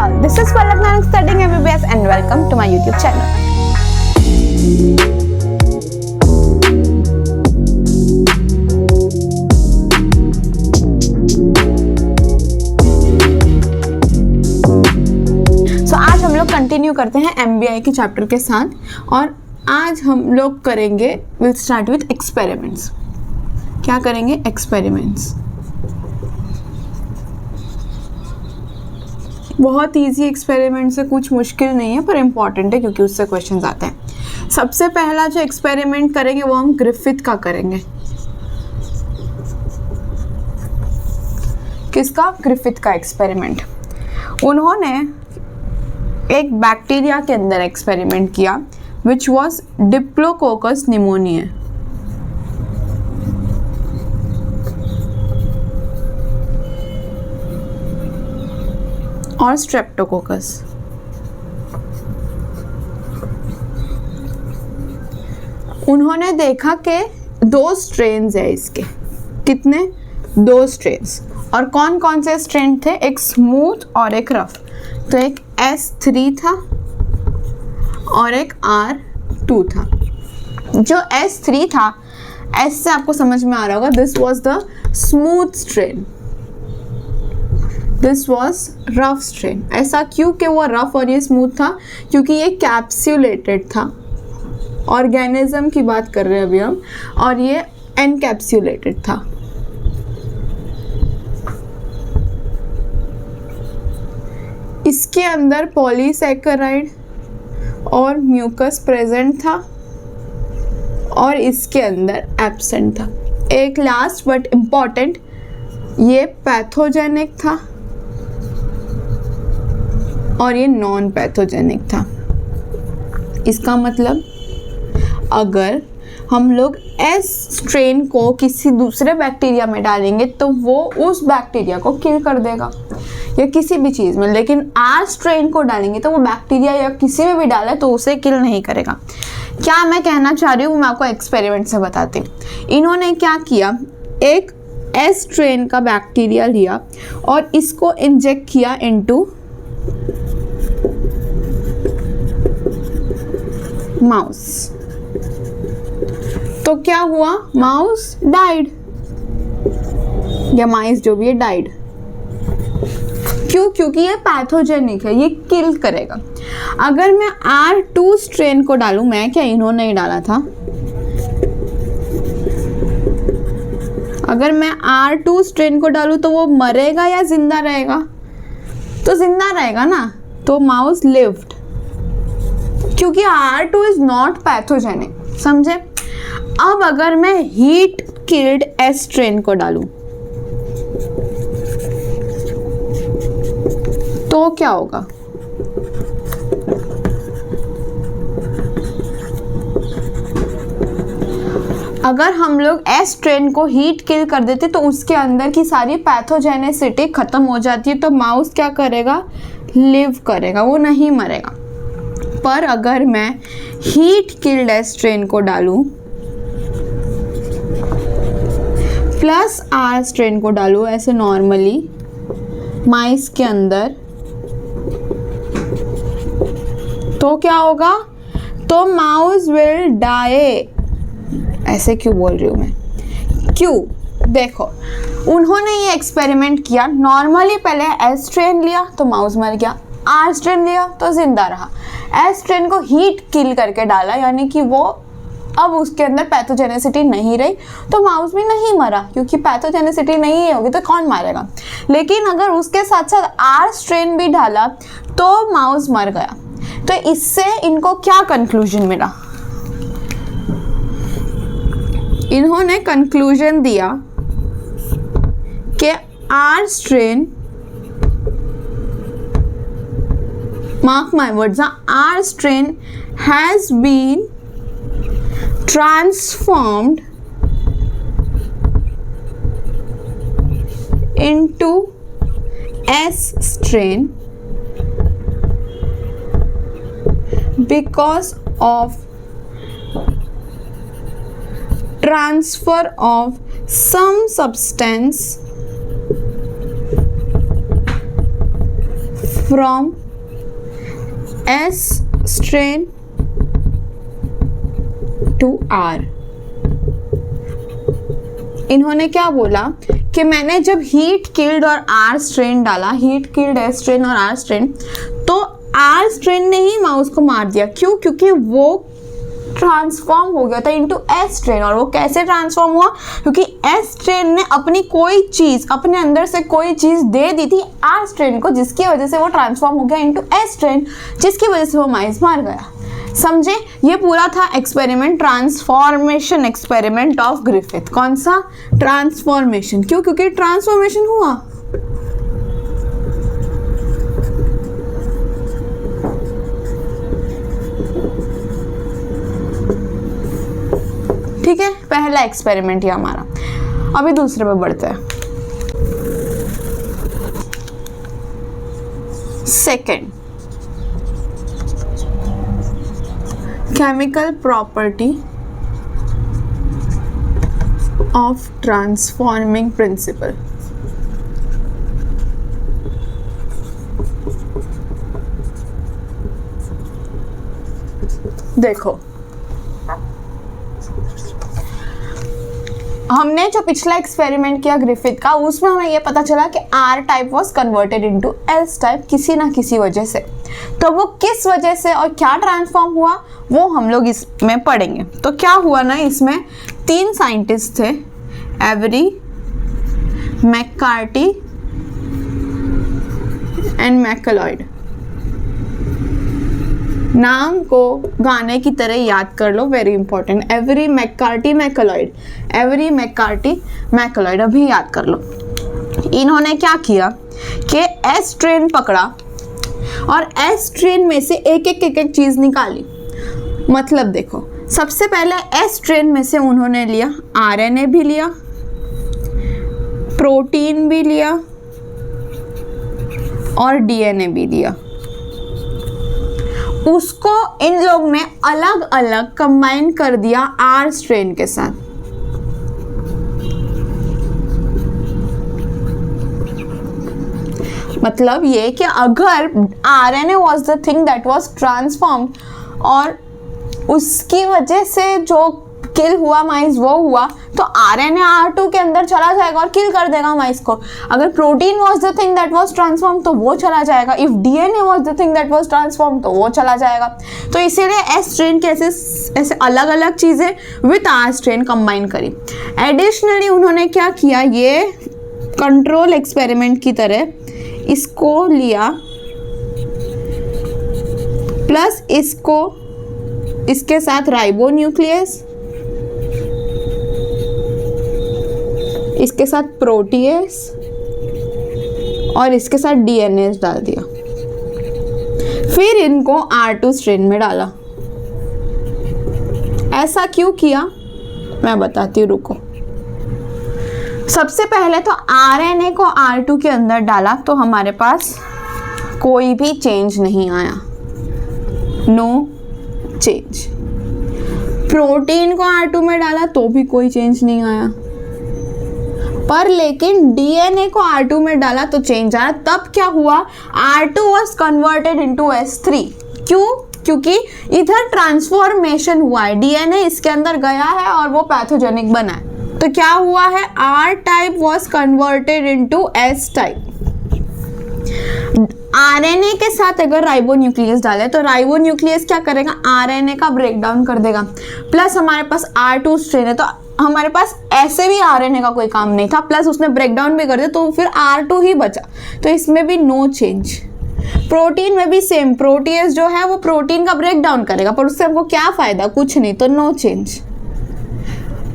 all, this is Palak Nanak studying MBBS and welcome to my YouTube channel. So आज हम लोग continue करते हैं MBI के चैप्टर के साथ और आज हम लोग करेंगे विल स्टार्ट विथ एक्सपेरिमेंट्स. क्या करेंगे? एक्सपेरिमेंट्स. बहुत इजी एक्सपेरिमेंट्स है, कुछ मुश्किल नहीं है पर इम्पॉर्टेंट है क्योंकि उससे क्वेश्चंस आते हैं. सबसे पहला जो एक्सपेरिमेंट करेंगे वो हम ग्रिफिथ का करेंगे. किसका? ग्रिफिथ का एक्सपेरिमेंट. उन्होंने एक बैक्टीरिया के अंदर एक्सपेरिमेंट किया विच वॉज डिप्लोकोकस निमोनिया. और स्ट्रेप्टोकोकस. उन्होंने देखा कि 2 स्ट्रेन्स है इसके. कितने? 2 स्ट्रेन्स. और कौन कौन से स्ट्रेन थे? एक स्मूथ और एक रफ. तो एक S3 था और एक R2 था. जो S3 था, S से आपको समझ में आ रहा होगा, this was the smooth strain, this was rough strain. ऐसा क्यों कि वो रफ और ये स्मूथ था? क्योंकि ये कैप्सूलेटेड था. ऑर्गेनिज्म की बात कर रहे हैं अभी हम, और ये एनकैप्सूलेटेड था. इसके अंदर पॉलीसैकेराइड और म्यूकस प्रेजेंट था और इसके अंदर एब्सेंट था. एक लास्ट बट इम्पॉर्टेंट, ये पैथोजेनिक था और ये नॉन पैथोजेनिक था. इसका मतलब अगर हम लोग S स्ट्रेन को किसी दूसरे बैक्टीरिया में डालेंगे तो वो उस बैक्टीरिया को किल कर देगा या किसी भी चीज़ में, लेकिन R स्ट्रेन को डालेंगे तो वो बैक्टीरिया या किसी में भी डाले तो उसे किल नहीं करेगा. क्या मैं कहना चाह रही हूँ मैं आपको एक्सपेरिमेंट से बताती हूँ. इन्होंने क्या किया, एक S स्ट्रेन का बैक्टीरिया लिया और इसको इंजेक्ट किया इनटू माउस. तो क्या हुआ? माउस डाइड या माइस जो भी है डाइड. क्यों? क्योंकि ये पैथोजेनिक है, ये किल करेगा. अगर मैं R2 स्ट्रेन को डालूं, मैं क्या, इन्होंने ही डाला था, अगर मैं R2 स्ट्रेन को डालूं तो वो मरेगा या जिंदा रहेगा? तो जिंदा रहेगा ना. तो माउस लिव्ड क्योंकि R2 इज नॉट पैथोजेनिक. समझे? अब अगर मैं हीट किल्ड S स्ट्रेन को डालूं तो क्या होगा? अगर हम लोग S स्ट्रेन को हीट किल कर देते तो उसके अंदर की सारी पैथोजेनिसिटी खत्म हो जाती है. तो माउस क्या करेगा? लिव करेगा, वो नहीं मरेगा. पर अगर मैं हीट किल्ड S स्ट्रेन को डालूं प्लस R स्ट्रेन को डालूं ऐसे नॉर्मली माइस के अंदर, तो क्या होगा? तो माउस विल डाई. ऐसे क्यों बोल रही हूँ मैं? क्यों? देखो, उन्होंने ये एक्सपेरिमेंट किया. नॉर्मली पहले S स्ट्रेन लिया तो माउस मर गया, R स्ट्रेन लिया तो जिंदा रहा. S स्ट्रेन को हीट किल करके डाला, यानी कि वो अब उसके अंदर पैथोजेनिसिटी नहीं रही तो माउस भी नहीं मरा, क्योंकि पैथोजेनिसिटी नहीं होगी तो कौन मारेगा. लेकिन अगर उसके साथ साथ R स्ट्रेन भी डाला तो माउस मर गया. तो इससे इनको क्या कंक्लूजन मिला? इन्होंने कंक्लूजन दिया कि R strain, mark my words, R strain has been transformed into S strain because of transfer of some substance from S strain to R. इन्होंने क्या बोला कि मैंने जब हीट किल्ड और आर स्ट्रेन डाला, हीट किल्ड एस स्ट्रेन और R strain, तो आर स्ट्रेन ने ही माउस को मार दिया। क्यों? क्योंकि वो ट्रांसफॉर्म हो गया था इनटू एस स्ट्रेन। और वो कैसे ट्रांसफॉर्म हुआ? क्योंकि एस स्ट्रेन ने अपनी कोई चीज, अपने अंदर से कोई चीज दे दी थी आर स्ट्रेन को, जिसकी वजह से वो ट्रांसफॉर्म हो गया इनटू एस स्ट्रेन, जिसकी वजह से वो माउस मार गया। समझे? ये पूरा था experiment, transformation experiment of Griffith. कौन सा? ट्रांसफॉर्मेशन। क्यों? क्योंकि ट्रांसफॉर्मेशन हुआ। ठीक है, पहला एक्सपेरिमेंट ये हमारा। अभी दूसरे पे बढ़ते हैं। Second, chemical property of transforming principle। देखो, हमने जो पिछला एक्सपेरिमेंट किया ग्रिफिथ का, उसमें हमें यह पता चला कि R type was converted into S type किसी ना किसी वजह से। तो वो किस वजह से और क्या ट्रांसफॉर्म हुआ वो हम लोग इसमें पढ़ेंगे। तो क्या हुआ ना, इसमें 3 साइंटिस्ट थे, एवरी, मैककार्टी एंड मैकलॉयड। नाम को गाने की तरह याद कर लो, very important. Avery, McCarty, MacLeod, Avery, McCarty, MacLeod, अभी याद कर लो। इन्होंने क्या किया कि एस ट्रेन पकड़ा और एस ट्रेन में से एक एक चीज निकाली। मतलब देखो, सबसे पहले एस ट्रेन में से उन्होंने लिया आरएनए भी लिया, प्रोटीन भी लिया और डीएनए भी लिया। उसको इन लोग ने अलग अलग कंबाइन कर दिया आर स्ट्रेन के साथ। मतलब ये कि अगर RNA was the thing that was transformed और उसकी वजह से जो किल हुआ माइस वो हुआ, तो आरएनए R2 के अंदर चला जाएगा और किल कर देगा माइस को। अगर protein was the thing that was transform तो वो चला जाएगा। If DNA was the thing that was transform तो वो चला जाएगा। तो इसीलिए एस स्ट्रेन के ऐसे अलग अलग चीजें विथ आर स्ट्रेन कंबाइन करी। एडिशनली उन्होंने क्या किया, ये कंट्रोल एक्सपेरिमेंट की तरह इसको लिया प्लस इसको, इसके साथ राइबो न्यूक्लियस, इसके साथ प्रोटीएस और इसके साथ डीएनए डाल दिया। फिर इनको R2 स्ट्रेन में डाला। ऐसा क्यों किया मैं बताती हूँ, रुको। सबसे पहले तो आरएनए को R2 के अंदर डाला तो हमारे पास कोई भी चेंज नहीं आया, नो चेंज। प्रोटीन को R2 में डाला तो भी कोई चेंज नहीं आया, पर लेकिन डीएनए को R2 में डाला तो चेंज आया। तब क्या हुआ, R2 was converted into S3। क्यों? क्योंकि इधर ट्रांसफॉर्मेशन हुआ है, डीएनए इसके अंदर गया है और वो पैथोजेनिक बना है। तो क्या हुआ है, R type was converted into S type. RNA के साथ अगर राइबो न्यूक्लियस डाले तो राइबो न्यूक्लियस क्या करेगा, आरएनए का ब्रेक डाउन कर देगा। प्लस हमारे पास R2 स्ट्रेन है तो हमारे पास ऐसे भी आरएनए का कोई काम नहीं था, प्लस उसने ब्रेक डाउन भी कर दिया तो फिर R2 ही बचा। तो इसमें भी नो चेंज। प्रोटीन में भी सेम, प्रोटीएस जो है वो प्रोटीन का ब्रेक डाउन करेगा, पर उससे हमको क्या फायदा, कुछ नहीं, तो नो चेंज।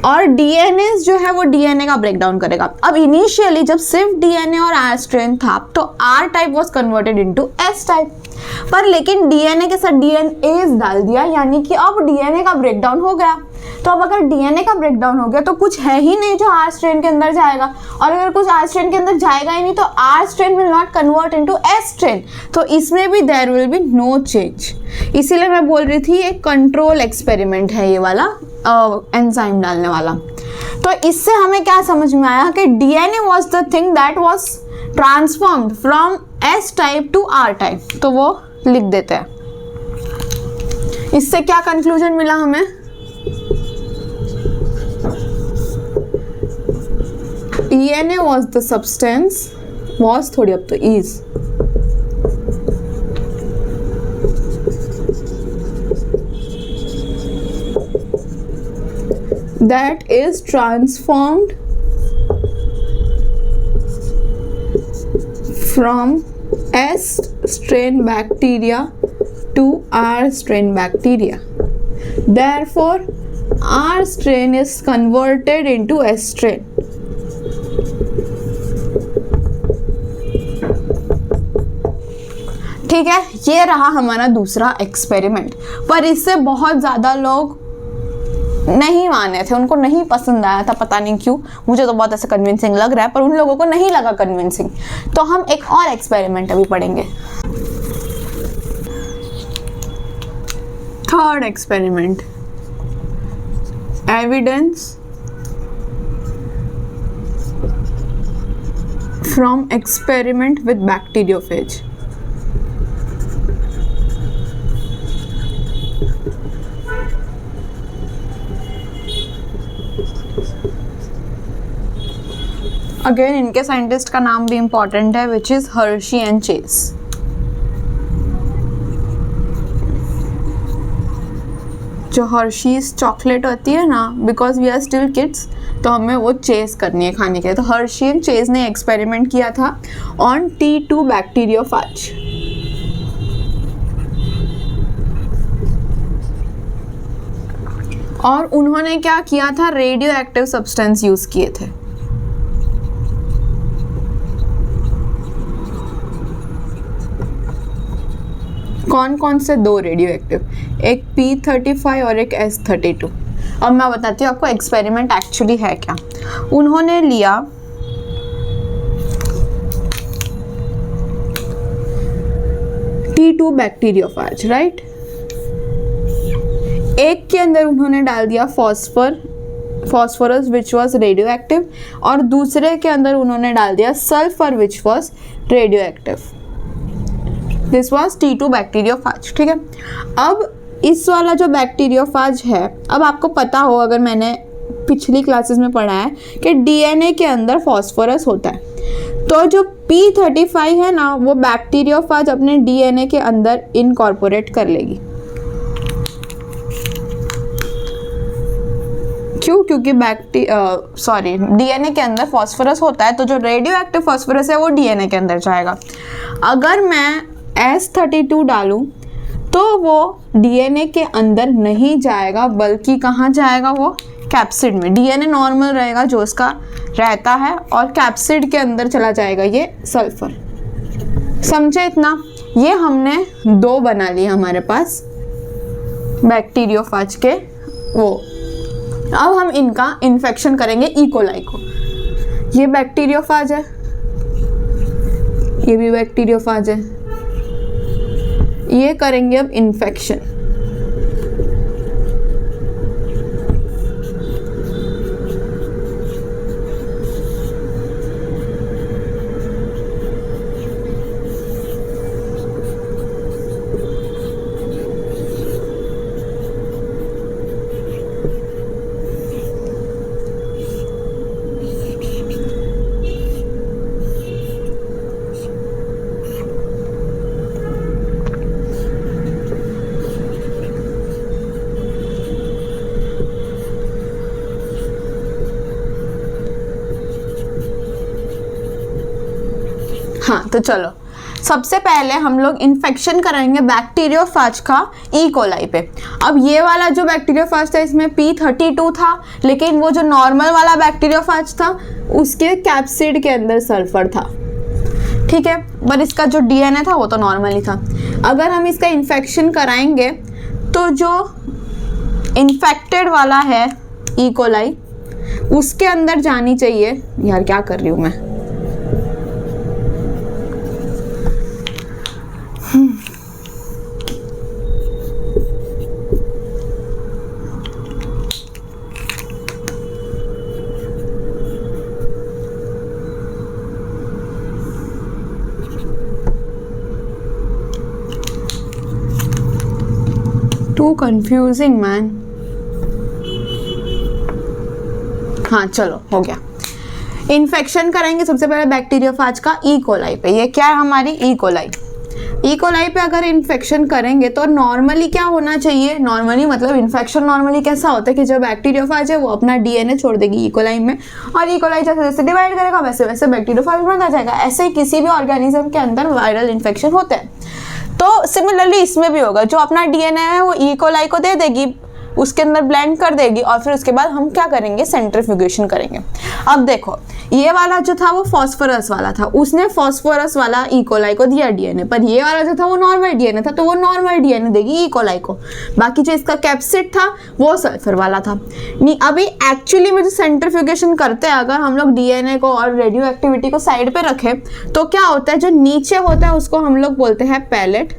और डीएनए जो है वो डीएनए का ब्रेक डाउन करेगा। अब इनिशियली जब सिर्फ डीएनए और आर स्ट्रेन था तो R type was converted into S type, पर लेकिन डीएनए के साथ डीएनए डाल दिया, यानी कि अब डीएनए का ब्रेक डाउन हो गया। तो अब अगर डीएनए का ब्रेक डाउन हो गया तो कुछ है ही नहीं जो आर स्ट्रेन के अंदर जाएगा, और अगर कुछ आर स्ट्रेन के अंदर जाएगा ही नहीं तो R strain will not convert into S strain, तो इसमें भी there will be no change. इसीलिए मैं बोल रही थी एक कंट्रोल एक्सपेरिमेंट है ये वाला, एंजाइम डालने वाला। तो इससे हमें क्या समझ में आया कि DNA was the thing that was transformed from S type to R type, तो वो लिख देते हैं। इससे क्या कंक्लूजन मिला हमें? DNA was the substance, was थोड़ी अब तो is, that is transformed from S strain bacteria to R strain bacteria. Therefore, R strain is converted into S strain. ठीक है, ये रहा हमारा दूसरा एक्सपेरिमेंट। पर इससे बहुत ज़्यादा लोग नहीं माने थे, उनको नहीं पसंद आया था, पता नहीं क्यों। मुझे तो बहुत ऐसे कन्विंसिंग लग रहा है, पर उन लोगों को नहीं लगा कन्विंसिंग। तो हम एक और एक्सपेरिमेंट अभी पढ़ेंगे। Third experiment, evidence from experiment with bacteriophage. Again इनके साइंटिस्ट का नाम भी इंपॉर्टेंट है, which is Hershey and Chase. जो हर्शीज चॉकलेट होती है ना, because we are still kids, तो हमें वो चेस करनी है खाने के लिए। तो हर्शी एंड चेस ने एक्सपेरिमेंट किया था ऑन T2 बैक्टीरियोफेज। और उन्होंने क्या किया था, रेडियो एक्टिव सब्सटेंस यूज किए थे। कौन कौन से? दो रेडियो एक्टिव, एक P35 और एक S32। अब मैं बताती हूँ आपको एक्सपेरिमेंट एक्चुअली है क्या। उन्होंने लिया T2 बैक्टीरियोफेज, राइट। एक के अंदर उन्होंने डाल दिया phosphorus which was radio active, और दूसरे के अंदर उन्होंने डाल दिया sulphur which was radio active. This was T2 bacteriophage, ठीक है। अब इस वाला जो बैक्टीरियोफेज है, अब आपको पता हो, अगर मैंने पिछली क्लासेस में पढ़ा है कि DNA के अंदर फॉस्फोरस होता है, तो जो P35 है ना, वो बैक्टीरियोफेज अपने DNA के अंदर इनकॉर्पोरेट कर लेगी। क्यों? क्योंकि DNA के अंदर फॉस्फोरस होता है, तो जो रेडियो एक्टिव फॉस्फोरस है वो DNA के अंदर जाएगा। अगर मैं S32 डालूं तो वो DNA के अंदर नहीं जाएगा, बल्कि कहाँ जाएगा? वो कैप्सिड में। DNA नॉर्मल रहेगा जो उसका रहता है, और कैप्सिड के अंदर चला जाएगा ये सल्फर। समझे इतना? ये हमने दो बना लिए हमारे पास बैक्टीरियोफेज के वो। अब हम इनका इन्फेक्शन करेंगे ई कोलाई को। ये बैक्टीरियोफेज है, ये भी बैक्टीरियोफेज है। ये करेंगे अब इन्फेक्शन। हाँ, तो चलो सबसे पहले हम लोग इन्फेक्शन कराएंगे बैक्टीरियोफेज का ई कोलाई पे। अब ये वाला जो बैक्टीरियोफेज था, इसमें P32 था, लेकिन वो जो नॉर्मल वाला बैक्टीरियोफेज था उसके कैप्सिड के अंदर सल्फर था, ठीक है। पर इसका जो DNA था वो तो नॉर्मल ही था। अगर हम इसका इन्फेक्शन कराएंगे तो जो इन्फेक्टेड वाला है ई कोलाई, उसके अंदर जानी चाहिए। यार क्या कर रही हूँ मैं? Too confusing man. हाँ चलो हो गया। इन्फेक्शन करेंगे सबसे पहले बैक्टीरियोफाज का ई कोलाई पे। ये क्या है हमारी ई कोलाई। ई कोलाई पे अगर इन्फेक्शन करेंगे तो नॉर्मली क्या होना चाहिए, नॉर्मली मतलब इन्फेक्शन नॉर्मली कैसा होता है कि जो बैक्टीरियोफाज है वो अपना डीएनए छोड़ देगी ई कोलाई में, और ई कोलाई जैसे जैसे डिवाइड करेगा वैसे वैसे बैक्टीरियोफाज बनता जाएगा। ऐसे ही किसी भी ऑर्गेनिज्म के अंदर वायरल इन्फेक्शन होते हैं। तो सिमिलरली इसमें भी होगा, जो अपना डीएनए है वो ई कोलाई को दे देगी, उसके अंदर ब्लेंड कर देगी, और फिर उसके बाद हम क्या करेंगे, सेंट्रीफ्यूगेशन करेंगे। अब देखो ये वाला जो था वो फॉस्फोरस वाला था, उसने फॉस्फोरस वाला ई कोलाई को दिया डीएनए, पर ये वाला जो था वो नॉर्मल डीएनए था, तो वो नॉर्मल डीएनए देगी ई कोलाई को। बाकी जो इसका कैप्सिड था वो सल्फर वाला था। नहीं अभी एक्चुअली में जो सेंट्रीफ्यूगेशन करते हैं, अगर हम लोग डीएनए को और रेडियो एक्टिविटी को साइड पे रखें तो क्या होता है, जो नीचे होता है उसको हम लोग बोलते हैं पैलेट,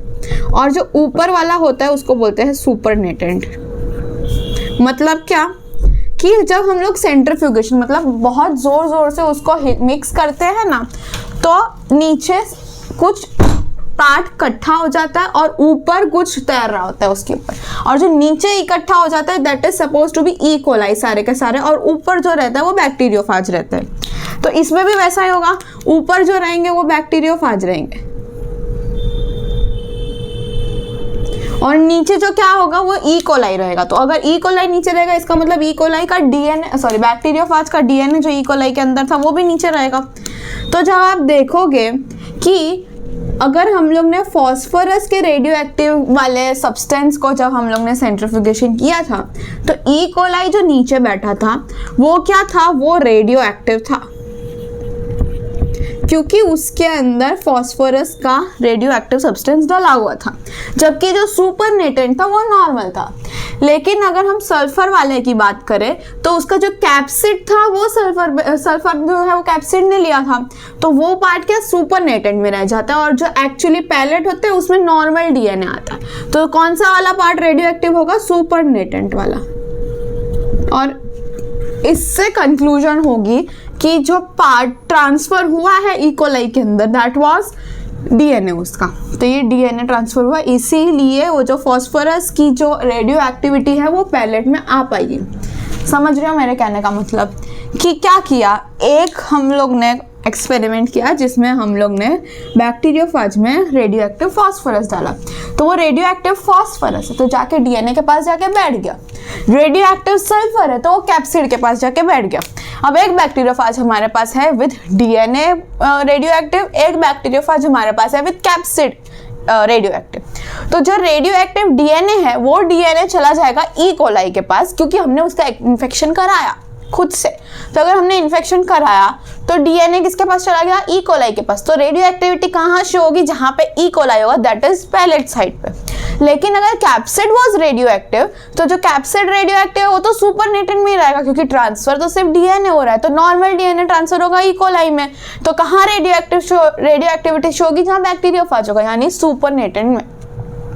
और जो ऊपर वाला होता है उसको बोलते हैं सुपरनेटेंट। मतलब क्या कि जब हम लोग सेंट्रीफ्यूगेशन मतलब बहुत जोर जोर से उसको मिक्स करते हैं ना, तो नीचे कुछ पार्ट इकट्ठा हो जाता है और ऊपर कुछ तैर रहा होता है उसके ऊपर, और जो नीचे इकट्ठा हो जाता है that is suppose to be E coli सारे के सारे, और ऊपर जो रहता है वो बैक्टीरियोफाज रहता है। तो इसमें भी वैसा ही होगा, ऊपर जो रहेंगे वो बैक्टीरियोफाज रहेंगे और नीचे जो क्या होगा वो ई कोलाई रहेगा। तो अगर ई कोलाई नीचे रहेगा इसका मतलब ई कोलाई का डीएनए, सॉरी बैक्टीरियोफाज का डीएनए जो ई कोलाई के अंदर था वो भी नीचे रहेगा। तो जब आप देखोगे कि अगर हम लोग ने फॉस्फोरस के रेडियो एक्टिव वाले सब्सटेंस को जब हम लोग ने सेंट्रीफ्यूगेशन किया था, तो ई कोलाई जो नीचे बैठा था वो क्या था, वो रेडियो एक्टिव था, क्योंकि उसके अंदर फॉस्फोरस का रेडियो एक्टिव सब्सटेंस डाला हुआ था, जबकि जो सुपरनेटेंट था वो नॉर्मल था। लेकिन अगर हम सल्फर वाले की बात करें तो उसका जो कैप्सिड था वो सल्फर जो है वो कैप्सिड ने लिया था, तो वो पार्ट क्या सुपरनेटेंट में रह जाता है, और जो एक्चुअली पैलेट होते हैं उसमें नॉर्मल डीएनए आता है। तो कौन सा वाला पार्ट रेडियो एक्टिव होगा, सुपरनेटेंट वाला। और इससे कंक्लूजन होगी कि जो पार्ट ट्रांसफर हुआ है ई कोलाई के अंदर दैट वाज डीएनए उसका, तो ये डीएनए ट्रांसफर हुआ, इसीलिए वो जो फॉस्फोरस की जो रेडियो एक्टिविटी है वो पैलेट में आ पाएगी। समझ रहे हो मेरे कहने का मतलब कि क्या किया, एक हम लोग ने एक्सपेरिमेंट किया जिसमें हम लोग ने बैक्टीरियोफाज में रेडियो एक्टिव फॉस्फोरस डाला, तो वो रेडियो एक्टिव फॉस्फोरस है तो जाके डीएनए के पास जाके बैठ गया। रेडियो एक्टिव सल्फर है तो वो कैप्सिड के पास जाके बैठ गया। अब एक बैक्टीरियोफाज हमारे पास है विद डीएनए रेडियो एक्टिव, एक बैक्टीरियोफाज हमारे पास है विद कैप्सिड रेडियो एक्टिव। तो जो रेडियो एक्टिव डीएनए है वो डीएनए चला जाएगा ई कोलाई के पास, क्योंकि हमने उसका इन्फेक्शन कराया खुद से। तो अगर हमने इन्फेक्शन कराया तो डीएनए किसके पास चला गया, ई कोलाई के पास। तो रेडियो एक्टिविटी कहाँ शो होगी, जहाँ पे ई कोलाई होगा दैट इज पैलेट साइड पे। लेकिन अगर कैप्सिड वाज रेडियो एक्टिव तो जो कैप्सिड रेडियो एक्टिव है वो तो सुपरनेटेंट में ही रहेगा, क्योंकि ट्रांसफर तो सिर्फ डीएनए हो रहा है, तो नॉर्मल डीएनए ट्रांसफर होगा ई कोलाई में। तो कहाँ रेडियो एक्टिविटी शो होगी, जहाँ बैक्टीरियोफाज होगा यानी सुपरनेटेंट में।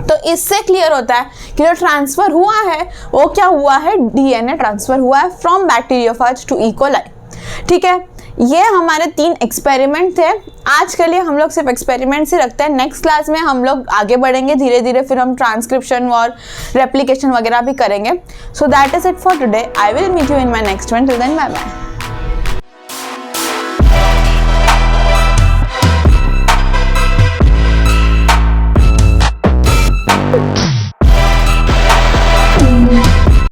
तो इससे क्लियर होता है कि जो ट्रांसफर हुआ है वो क्या हुआ है, डीएनए ट्रांसफर हुआ है from bacteriophage to E coli. ठीक है, ये हमारे 3 एक्सपेरिमेंट थे। आज के लिए हम लोग सिर्फ एक्सपेरिमेंट्स ही रखते हैं, नेक्स्ट क्लास में हम लोग आगे बढ़ेंगे धीरे धीरे, फिर हम ट्रांसक्रिप्शन और रेप्लिकेशन वगैरह भी करेंगे। So that is it for today, I will meet you in my next one, till then bye bye.